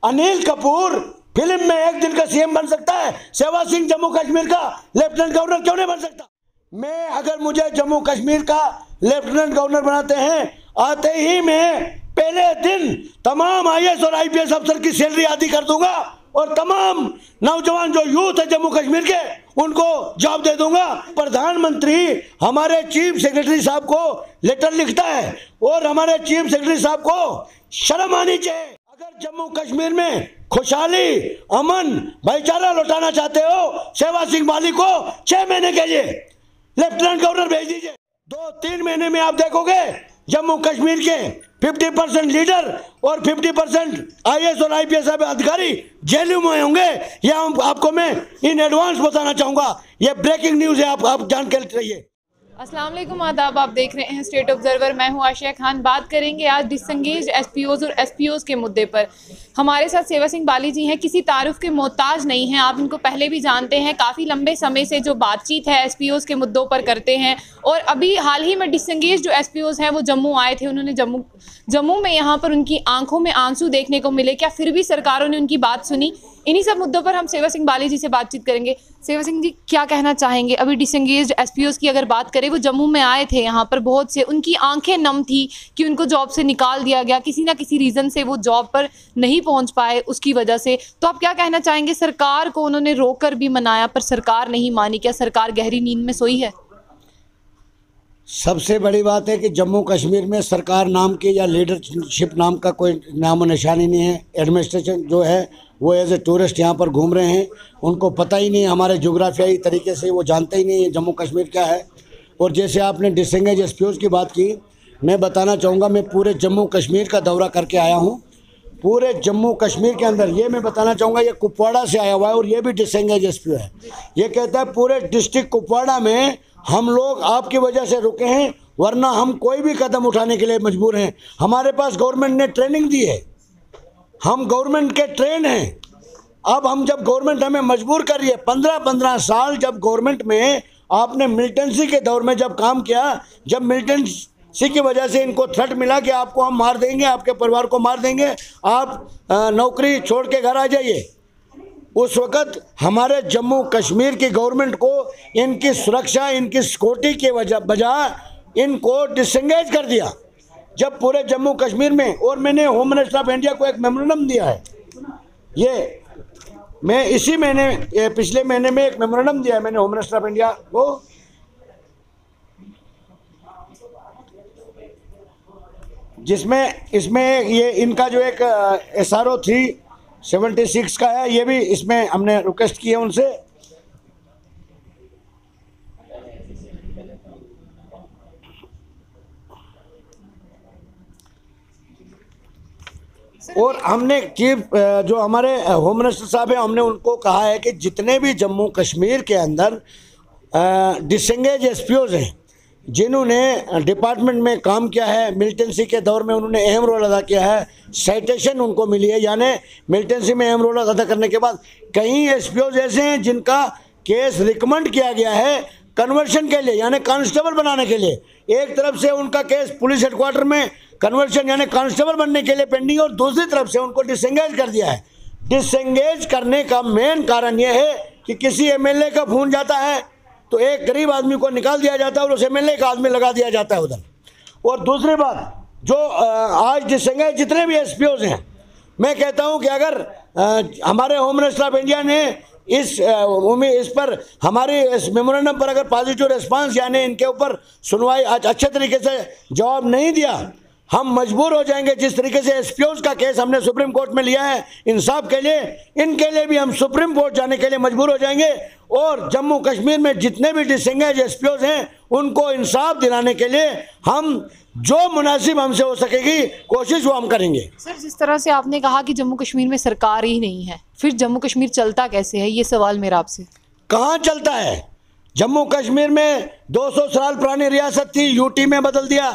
Anil Kapoor film में एक दिन का सीएम बन सकता है, सेवा सिंह जम्मू कश्मीर का लेफ्टिनेंट गवर्नर क्यों नहीं बन सकता? मैं अगर मुझे जम्मू कश्मीर का लेफ्टिनेंट गवर्नर बनाते हैं, आते ही मैं पहले दिन तमाम आईएएस और आईपीएस अफसर की सैलरी आदि कर दूंगा और तमाम नौजवान जो यूथ है जम्मू कश्मीर के उनको जॉब दे दूंगा। प्रधानमंत्री हमारे चीफ सेक्रेटरी साहब को लेटर लिखता है और हमारे चीफ सेक्रेटरी साहब को शर्म आनी चाहिए। अगर जम्मू कश्मीर में खुशहाली, अमन, भाईचारा लौटाना चाहते हो, सेवा सिंह माली को 6 महीने के लिए लेफ्टिनेंट गवर्नर भेज दीजिए। 2-3 महीने में आप देखोगे जम्मू कश्मीर के 50% लीडर और 50% आईएएस और आईपीएस अधिकारी जेलों में होंगे। यह आपको मैं इन एडवांस बताना चाहूंगा। यह ब्रेकिंग न्यूज है, आप जान के रहिए। अस्सलाम वालेकुम, आदाब। आप देख रहे हैं स्टेट ऑब्जर्वर। मैं हूं आशिया खान। बात करेंगे आज डिसंगेज एसपीओज और एसपीओज के मुद्दे पर। हमारे साथ सेवा सिंह बाली जी हैं, किसी तारुफ के मोहताज नहीं हैं। आप इनको पहले भी जानते हैं, काफ़ी लंबे समय से जो बातचीत है एसपीओज के मुद्दों पर करते हैं। और अभी हाल ही में डिसंगेज जो एसपीओज हैं वो जम्मू आए थे। उन्होंने जम्मू में यहाँ पर उनकी आंखों में आंसू देखने को मिले। क्या फिर भी सरकारों ने उनकी बात सुनी? इन्हीं सब मुद्दों पर हम सेवा सिंह बाली जी से बातचीत करेंगे। सेवा सिंह जी, क्या कहना चाहेंगे? अभी डिसंगेज्ड एसपीओज की अगर बात करें, वो जम्मू में आए थे, यहाँ पर बहुत से उनकी आंखें नम थी कि उनको जॉब से निकाल दिया गया, किसी ना किसी रीज़न से वो जॉब पर नहीं पहुँच पाए उसकी वजह से। तो आप क्या कहना चाहेंगे? सरकार को उन्होंने रोककर भी मनाया पर सरकार नहीं मानी। क्या सरकार गहरी नींद में सोई है? सबसे बड़ी बात है कि जम्मू कश्मीर में सरकार नाम की या लीडरशिप नाम का कोई नामो निशानी नहीं है। एडमिनिस्ट्रेशन जो है वो एज ए टूरिस्ट यहाँ पर घूम रहे हैं, उनको पता ही नहीं, हमारे जोग्राफियाई तरीके से वो जानते ही नहीं है जम्मू कश्मीर क्या है। और जैसे आपने डिसंगेज एसपीओज की बात की, मैं बताना चाहूँगा, मैं पूरे जम्मू कश्मीर का दौरा करके आया हूँ। पूरे जम्मू कश्मीर के अंदर ये मैं बताना चाहूँगा, ये कुपवाड़ा से आया हुआ है और ये भी डिसंगेज एसपीओ है। ये कहता है पूरे डिस्ट्रिक्ट कुपवाड़ा में हम लोग आपकी वजह से रुके हैं, वरना हम कोई भी कदम उठाने के लिए मजबूर हैं। हमारे पास गवर्नमेंट ने ट्रेनिंग दी है, हम गवर्नमेंट के ट्रेन हैं। अब हम जब गवर्नमेंट हमें मजबूर कर रही है, 15-15 साल जब गवर्नमेंट में आपने मिलिटेंसी के दौर में जब काम किया, जब मिलिटेंसी की वजह से इनको थ्रेट मिला कि आपको हम मार देंगे, आपके परिवार को मार देंगे, आप नौकरी छोड़ के घर आ जाइए, उस वक़्त हमारे जम्मू कश्मीर की गवर्नमेंट को इनकी सुरक्षा, इनकी सिक्योरिटी के बजाय इनको डिसंगेज कर दिया। जब पूरे जम्मू कश्मीर में, और मैंने होम मिनिस्टर ऑफ इंडिया को एक मेमोरेंडम दिया है, ये मैं इसी महीने, पिछले महीने में एक मेमोरेंडम दिया है मैंने होम मिनिस्टर ऑफ इंडिया को, जिसमें इसमें ये इनका जो एक SRO 376 का है, ये भी इसमें हमने रिक्वेस्ट की है उनसे। और हमने चीफ जो हमारे होम मिनिस्टर साहब हैं, हमने उनको कहा है कि जितने भी जम्मू कश्मीर के अंदर डिसंगेज एसपीओज हैं, जिन्होंने डिपार्टमेंट में काम किया है, मिलिटेंसी के दौर में उन्होंने अहम रोल अदा किया है, साइटेशन उनको मिली है, यानी मिलिटेंसी में अहम रोल अदा करने के बाद कई एसपीओज ऐसे हैं जिनका केस रिकमेंड किया गया है कन्वर्शन के लिए, यानी कांस्टेबल बनाने के लिए। एक तरफ से उनका केस पुलिस हेडक्वार्टर में कन्वर्शन यानी कांस्टेबल बनने के लिए पेंडिंग, और दूसरी तरफ से उनको डिसंगेज कर दिया है। डिसंगेज करने का मेन कारण यह है कि किसी एमएलए का खून जाता है तो एक गरीब आदमी को निकाल दिया जाता है और उस एमएलए का आदमी लगा दिया जाता है उधर। और दूसरी बात, जो आज डिसंगेज जितने भी एसपीओज हैं, मैं कहता हूं कि अगर हमारे होम मिनिस्टर ऑफ इंडिया ने इस पर हमारे इस मेमोरेंडम पर अगर पॉजिटिव रिस्पांस यानी इनके ऊपर सुनवाई अच्छे तरीके से जवाब नहीं दिया, हम मजबूर हो जाएंगे। जिस तरीके से एसपीओज का केस हमने सुप्रीम कोर्ट में लिया है इंसाफ के लिए, इनके लिए भी हम सुप्रीम कोर्ट जाने के लिए मजबूर हो जाएंगे। और जम्मू कश्मीर में जितने भी डिसंगेज एसपीओज हैं उनको इंसाफ दिलाने के लिए हम जो मुनासिब हमसे हो सकेगी कोशिश वो हम करेंगे। सर, जिस तरह से आपने कहा कि जम्मू कश्मीर में सरकार ही नहीं है, फिर जम्मू कश्मीर चलता कैसे है? ये सवाल मेरा आपसे। कहाँ चलता है? जम्मू कश्मीर में 200 साल पुरानी रियासत थी, यूटी में बदल दिया,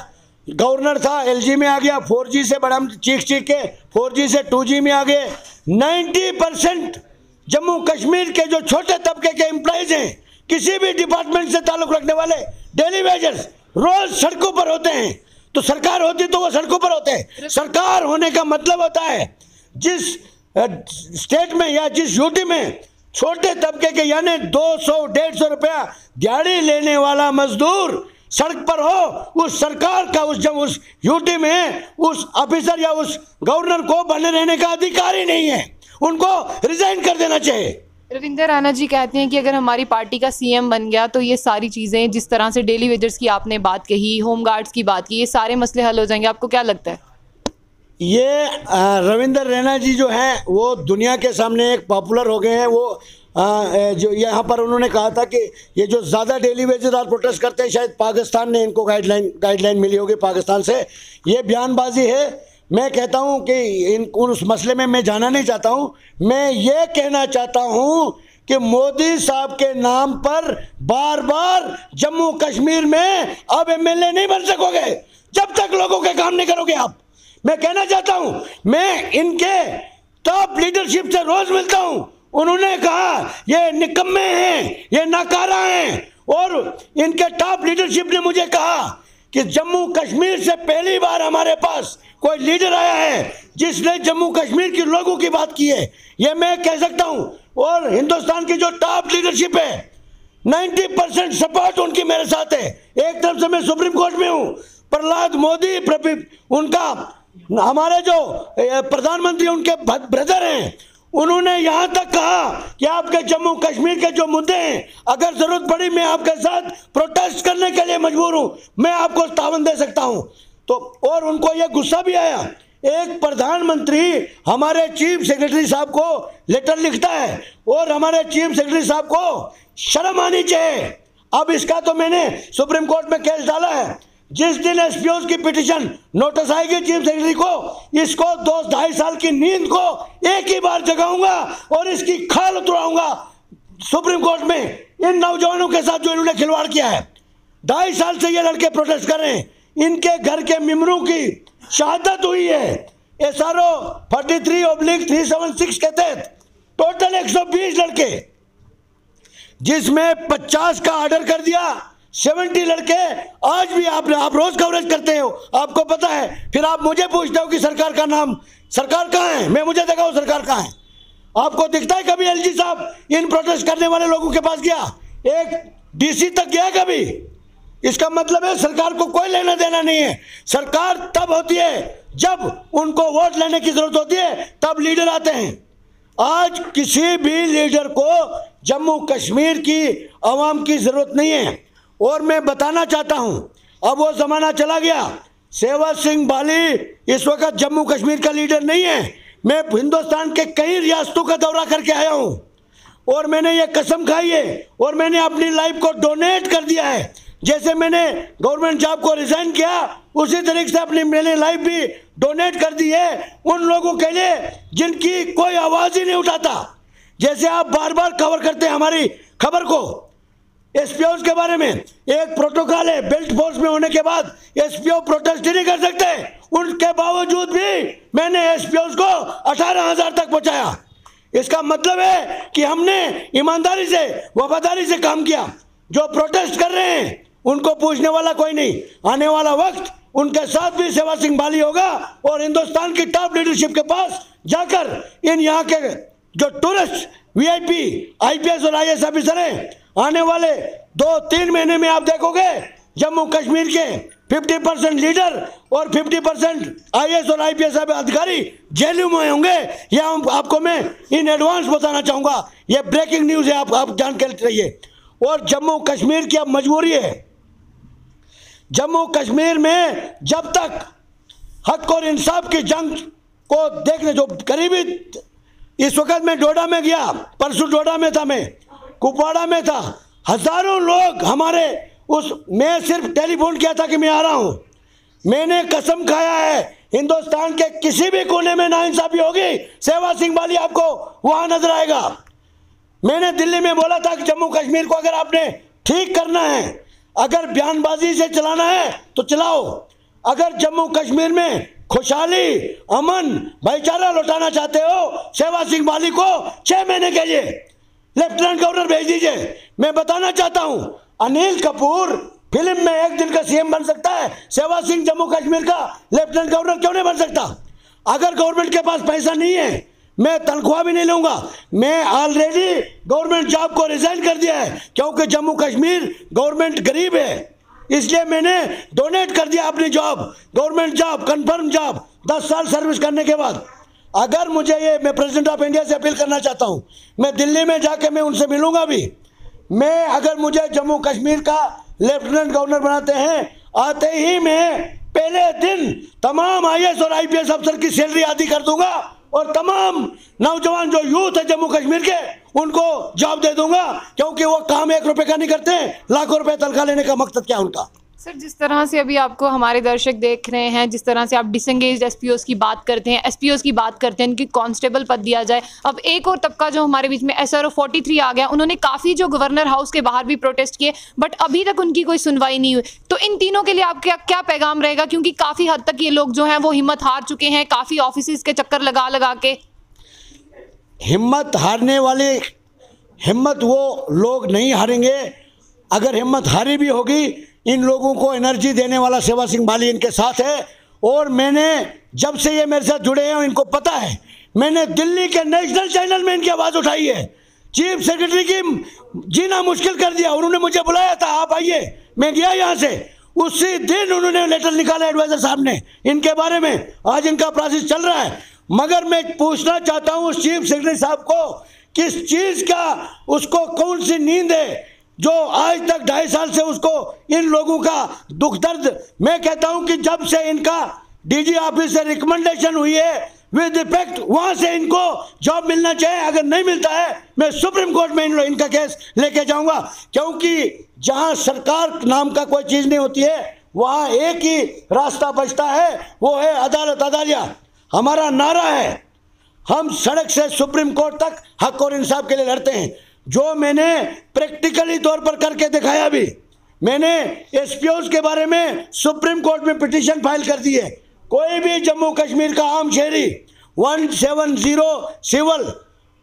गवर्नर था एलजी में आ गया, 4G से बड़ा चीख के 4G से 2G में आ गए। 90% जम्मू कश्मीर के जो छोटे तबके के एम्प्लॉइज हैं, किसी भी डिपार्टमेंट से ताल्लुक रखने वाले, डेली वेजर्स रोज सड़कों पर होते हैं। तो सरकार होती तो वो सड़कों पर होते हैं। सरकार होने का मतलब होता है जिस स्टेट में या जिस यूटी में छोटे तबके के यानी 200-150 रुपया दिहाड़ी लेने वाला मजदूर सड़क पर हो, उस सरकार का उस यूटी में उस ऑफिसर या उस गवर्नर को बने रहने का अधिकार ही नहीं है, उनको रिजाइन कर देना चाहिए। रविंदर राणा जी कहते हैं कि अगर हमारी पार्टी का सीएम बन गया तो ये सारी चीज़ें, जिस तरह से डेली वेजर्स की आपने बात कही, होमगार्ड्स की बात की, ये सारे मसले हल हो जाएंगे। आपको क्या लगता है? ये रविंदर रैना जी जो हैं वो दुनिया के सामने एक पॉपुलर हो गए हैं। वो जो यहाँ पर उन्होंने कहा था कि ये जो ज़्यादा डेली वेजेस आज प्रोटेस्ट करते हैं, शायद पाकिस्तान ने इनको गाइडलाइन मिली होगी पाकिस्तान से। ये बयानबाजी है। मैं कहता हूँ कि उस मसले में मैं जाना नहीं चाहता हूँ। मैं ये कहना चाहता हूँ कि मोदी साहब के नाम पर बार बार जम्मू कश्मीर में अब एमएलए नहीं बन सकोगे जब तक लोगों के काम नहीं करोगे आप। मैं कहना चाहता हूँ, मैं इनके टॉप लीडरशिप से रोज मिलता हूँ। उन्होंने कहा ये निकम्मे हैं, ये नाकारा हैं, और इनके टॉप लीडरशिप ने मुझे कहा कि जम्मू कश्मीर से पहली बार हमारे पास कोई लीडर आया है जिसने जम्मू कश्मीर के लोगों की बात की है। ये मैं कह सकता हूँ। और हिंदुस्तान की जो टॉप लीडरशिप है 90% सपोर्ट उनकी मेरे साथ है। एक तरफ से मैं सुप्रीम कोर्ट में हूँ, प्रहलाद मोदी उनका हमारे जो प्रधानमंत्री उनके ब्रदर हैं, उन्होंने यहाँ तक कहा कि आपके जम्मू कश्मीर के जो मुद्दे हैं, अगर जरूरत पड़ी मैं आपके साथ प्रोटेस्ट करने के लिए मजबूर हूँ, मैं आपको तावन दे सकता हूँ। तो और उनको यह गुस्सा भी आया। एक प्रधानमंत्री हमारे चीफ सेक्रेटरी साहब को लेटर लिखता है और हमारे चीफ सेक्रेटरी साहब को शर्म आनी चाहिए। अब इसका तो मैंने सुप्रीम कोर्ट में केस डाला है। जिस दिन एसपीओ की पिटीशन नोटिस आएगी चीफ सेक्रेटरी को, इसको 2-2.5 साल की नींद को एक ही बार जगाऊंगा और इसकी खाल उतराऊंगा सुप्रीम कोर्ट में। इन नौजवानों के साथ जो इन्होंने खिलवाड़ किया है, 2.5 साल से ये लड़के प्रोटेस्ट कर रहे हैं। इनके घर के मेंबरों की शहादत हुई है SRO 43/376 के तहत। टोटल 120 लड़के, जिसमें 50 का ऑर्डर कर दिया, 70 लड़के आज भी आप रोज कवरेज करते हो, आपको पता है। फिर आप मुझे पूछते हो कि सरकार का नाम, सरकार कहाँ है? मैं मुझे दिखाओ सरकार कहाँ है। आपको दिखता है कभी LG साहब इन प्रोटेस्ट करने वाले लोगों के पास गया? एक DC तक गया कभी? इसका मतलब है सरकार को कोई लेना देना नहीं है। सरकार तब होती है जब उनको वोट लेने की जरूरत होती है, तब लीडर आते हैं। आज किसी भी लीडर को जम्मू कश्मीर की आवाम की जरूरत नहीं है। और मैं बताना चाहता हूं, अब वो जमाना चला गया। शेरवाज सिंह बाली इस वक्त जम्मू कश्मीर का लीडर नहीं है। मैं हिंदुस्तान के कई रियासतों का दौरा करके आया हूं और मैंने ये कसम खाई है और मैंने अपनी लाइफ को डोनेट कर दिया है। जैसे मैंने गवर्नमेंट जॉब को रिजाइन किया, उसी तरीके से अपनी मैंने लाइफ भी डोनेट कर दी है उन लोगों के लिए जिनकी कोई आवाज़ ही नहीं उठाता। जैसे आप बार बार कवर करते हैं हमारी खबर को एसपीओ के बारे में। एक प्रोटोकॉल है, बेल्ट फोर्स में होने के बाद एसपीओ प्रोटेस्ट ही नहीं कर सकते। उनके बावजूद भी मैंने एसपीओ को 18,000 तक पहुंचाया। इसका मतलब है कि हमने ईमानदारी से, वफादारी से काम किया। जो प्रोटेस्ट कर रहे हैं उनको पूछने वाला कोई नहीं। आने वाला वक्त उनके साथ भी शेरवाज सिंह बाली होगा और हिंदुस्तान की टॉप लीडरशिप के पास जाकर इन यहाँ के जो टूरिस्ट VIP IPS और IAS ऑफिसर हैं, आने वाले 2-3 महीने में आप देखोगे जम्मू कश्मीर के 50% लीडर और 50% IAS और IPS अधिकारी जेलों में होंगे। यह आपको मैं इन एडवांस बताना चाहूँगा। यह ब्रेकिंग न्यूज़ है, आप जान के रहिए। और जम्मू कश्मीर की अब मजबूरी है। जम्मू कश्मीर में जब तक हक और इंसाफ की जंग को देखने, जो करीबी, इस वक्त मैं डोडा में गया, परसों डोडा में था, मैं कुपवाड़ा में था, हजारों लोग हमारे मैं सिर्फ टेलीफोन किया था कि मैं आ रहा हूं। मैंने कसम खाया है हिंदुस्तान के किसी भी कोने में नाइंसाफी होगी, शेरवाज सिंह बाली आपको वहां नजर आएगा। मैंने दिल्ली में बोला था कि जम्मू कश्मीर को अगर आपने ठीक करना है, अगर बयानबाजी से चलाना है तो चलाओ। अगर जम्मू कश्मीर में खुशहाली, अमन, भाईचारा लौटाना चाहते हो, शेरवाज सिंह बाली को 6 महीने के लिए लेफ्टिनेंट गवर्नर भेज दीजिए। मैं बताना चाहता हूं, अनिल कपूर फिल्म में एक दिन का CM बन सकता है, शेरवाज सिंह जम्मू कश्मीर का लेफ्टिनेंट गवर्नर क्यों नहीं बन सकता? अगर गवर्नमेंट के पास पैसा नहीं है, मैं तनख्वाह भी नहीं लूँगा। मैं ऑलरेडी गवर्नमेंट जॉब को रिज़ाइन कर दिया है, क्योंकि जम्मू कश्मीर गवर्नमेंट गरीब है, इसलिए मैंने डोनेट कर दिया अपनी job, government job, confirm job, 10 साल सर्विस करने के बाद। अगर मुझे ये, मैं प्रेसिडेंट ऑफ इंडिया से अपील करना चाहता हूँ, मैं दिल्ली में जाके मैं उनसे मिलूँगा भी। मैं, अगर मुझे जम्मू कश्मीर का लेफ्टिनेंट गवर्नर बनाते हैं, आते ही मैं पहले दिन तमाम IAS और IPS अफसर की सैलरी आदि कर दूंगा और तमाम नौजवान जो यूथ है जम्मू कश्मीर के, उनको जॉब दे दूंगा, क्योंकि वो काम 1 रुपए का नहीं करते, लाखों रुपए तनख्वाह लेने का मकसद क्या है उनका। सर, जिस तरह से अभी आपको हमारे दर्शक देख रहे हैं, जिस तरह से आप डिसंगेज्ड SPOs की बात करते हैं, SPOs की बात करते हैं, इनकी कांस्टेबल पद दिया जाए। अब एक और तबका जो हमारे बीच में SRO 43 आ गया, उन्होंने काफ़ी जो गवर्नर हाउस के बाहर भी प्रोटेस्ट किए, बट अभी तक उनकी कोई सुनवाई नहीं हुई। तो इन तीनों के लिए आपका क्या पैगाम रहेगा, क्योंकि काफ़ी हद तक ये लोग जो हैं वो हिम्मत हार चुके हैं, काफ़ी ऑफिस के चक्कर लगा लगा के। हिम्मत हारने वाले, हिम्मत वो लोग नहीं हारेंगे। अगर हिम्मत हारी भी होगी, इन लोगों को एनर्जी देने वाला सेवा सिंह बाली इनके साथ है। और मैंने, जब से ये मेरे साथ जुड़े हैं, इनको पता है, मैंने दिल्ली के नेशनल चैनल में इनकी आवाज़ उठाई है, चीफ सेक्रेटरी की जीना मुश्किल कर दिया। उन्होंने मुझे बुलाया था, आप आइए, मैं गया यहाँ से, उसी दिन उन्होंने लेटर निकाला एडवाइजर साहब ने इनके बारे में। आज इनका प्रोसेस चल रहा है। मगर मैं पूछना चाहता हूँ उस चीफ सेक्रेटरी साहब को, किस चीज़ का उसको कौन सी नींद है जो आज तक 2.5 साल से उसको इन लोगों का दुख दर्द। मैं कहता हूं कि जब से इनका DG ऑफिस से रिकमेंडेशन हुई है विद इफेक्ट, वहां से इनको जॉब मिलना चाहिए। अगर नहीं मिलता है, मैं सुप्रीम कोर्ट में इनका केस लेके जाऊंगा, क्योंकि जहां सरकार नाम का कोई चीज़ नहीं होती है, वहां एक ही रास्ता बचता है, वो है अदालत अदालिया। हमारा नारा है, हम सड़क से सुप्रीम कोर्ट तक हक और इंसाफ के लिए लड़ते हैं, जो मैंने प्रैक्टिकली तौर पर करके दिखाया भी। मैंने SPOs के बारे में सुप्रीम कोर्ट में पिटीशन फाइल कर दी है। कोई भी जम्मू कश्मीर का आम शहरी 170 सिविल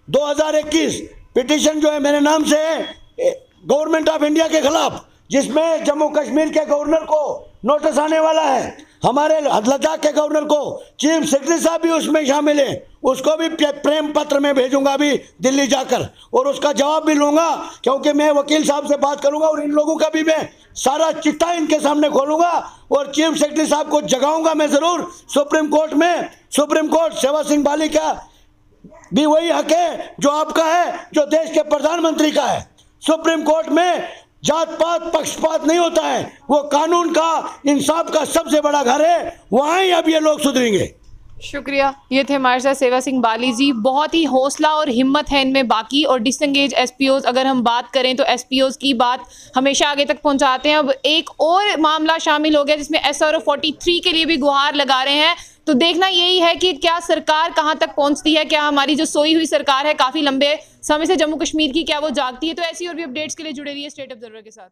2021 पिटीशन जो है मेरे नाम से है गवर्नमेंट ऑफ इंडिया के खिलाफ, जिसमें जम्मू कश्मीर के गवर्नर को नोटिस आने वाला है, हमारे लद्दाख के गवर्नर को, चीफ सेक्रेटरी साहब भी उसमें शामिल हैं, उसको भी प्रेम पत्र में भेजूंगा अभी दिल्ली जाकर, और उसका जवाब भी लूंगा, क्योंकि मैं वकील साहब से बात करूंगा और इन लोगों का भी मैं सारा चिट्ठा इनके सामने खोलूंगा और चीफ सेक्रेटरी साहब को जगाऊंगा मैं ज़रूर सुप्रीम कोर्ट में। सुप्रीम कोर्ट सेवा सिंह बाली का भी वही हक है जो आपका है, जो देश के प्रधानमंत्री का है। सुप्रीम कोर्ट में जात पात पक्षपात नहीं होता है, वो कानून का, इंसाफ का सबसे बड़ा घर है, वहाँ ही अब ये लोग सुधरेंगे। शुक्रिया। ये थे हमारे साथ सेवा सिंह बाली जी। बहुत ही हौसला और हिम्मत है इनमें बाकी। और डिसंगेज SPOs, अगर हम बात करें तो SPOs की बात हमेशा आगे तक पहुंचाते हैं। अब एक और मामला शामिल हो गया जिसमें SRO 43 के लिए भी गुहार लगा रहे हैं। तो देखना यही है कि क्या सरकार कहां तक पहुंचती है, क्या हमारी जो सोई हुई सरकार है काफ़ी लंबे समय से जम्मू कश्मीर की, क्या वो जागती है। तो ऐसी और भी अपडेट्स के लिए जुड़े रहिए स्टेट ऑब्जर्वर के साथ।